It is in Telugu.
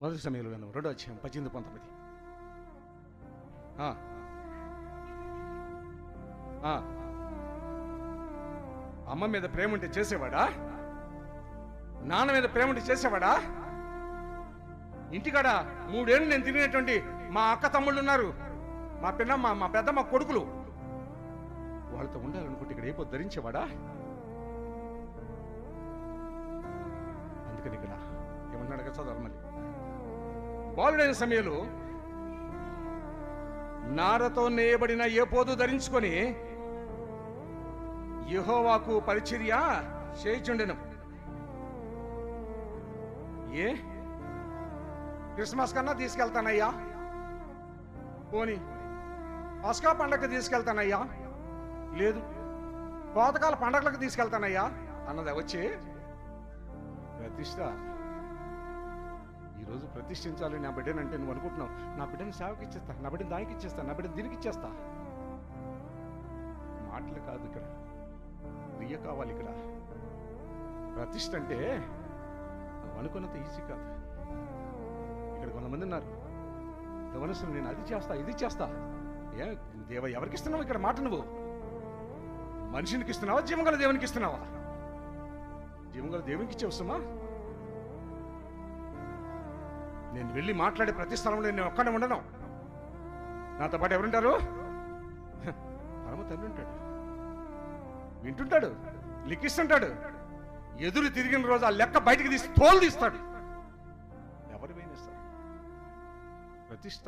మొదటి సమయంలో 2వ అధ్యాయం 18-19. అమ్మ మీద ప్రేమ ఉంటే చేసేవాడా? నాన్న మీద ప్రేమ ఉంటే చేసేవాడా? ఇంటికాడ 3 ఏళ్ళు నేను తిరిగినటువంటి మా అక్క తమ్ముళ్ళు ఉన్నారు, మా పిన్నమ్మ, మా పెద్దమ్మ కొడుకులు. వాళ్ళతో ఉండాలనుకుంటే ఇక్కడ ఏ పొద్దు ధరించేవాడా? అందుకని ఇక్కడ ఏమన్నాడు కదా చదవాలి మళ్ళీ. బాలుడైన సమయంలో నారతో నేయబడిన ఏ పోదు ధరించుకొని యెహోవాకు పరిచర్య చేయుచుండెను. ఏ క్రిస్మస్ కన్నా తీసుకెళ్తానయ్యా, పోనీ పస్కా పండగకి తీసుకెళ్తానయ్యా, లేదు కోతకాల పండగలకు తీసుకెళ్తానయ్యా అన్నది వచ్చి ప్రతిష్ట. ఈరోజు ప్రతిష్ఠించాలి నా బిడ్డనంటే నువ్వు అనుకుంటున్నావు, నా బిడ్డని సేవకి ఇచ్చేస్తా, నా బిడ్డని దానికి ఇచ్చేస్తా, నా బిడ్డని దీనికి ఇచ్చేస్తా. మాటలు కాదు ఇక్కడ, క్రియ కావాలి ఇక్కడ. ప్రతిష్ఠ అంటే నువ్వు అనుకున్నంత ఈజీ కాదు. ఇక్కడ కొంతమంది ఉన్నారు, యవనస్తులు, నేను అది చేస్తా ఇది చేస్తా. ఏ దేవ ఎవరికి ఇస్తున్నావు ఇక్కడ మాట? నువ్వు మనిషినికి ఇస్తున్నావా, జీవంగల దేవునికి ఇస్తున్నావా? జీవంగల దేవునికి ఇచ్చేవస్తుమా? నేను వెళ్ళి మాట్లాడే ప్రతి స్థలంలో నేను ఒక్కడే ఉండను, నాతో పాటు ఎవరుంటారు? పరమ తండ్రి ఉంటాడు, వింటుంటాడు, లెక్కిస్తుంటాడు. ఎదురు తిరిగిన రోజు ఆ లెక్క బయటికి తీసి తోలు తీస్తాడు. ఎవరు వేయిస్తాడు? ప్రతిష్ట.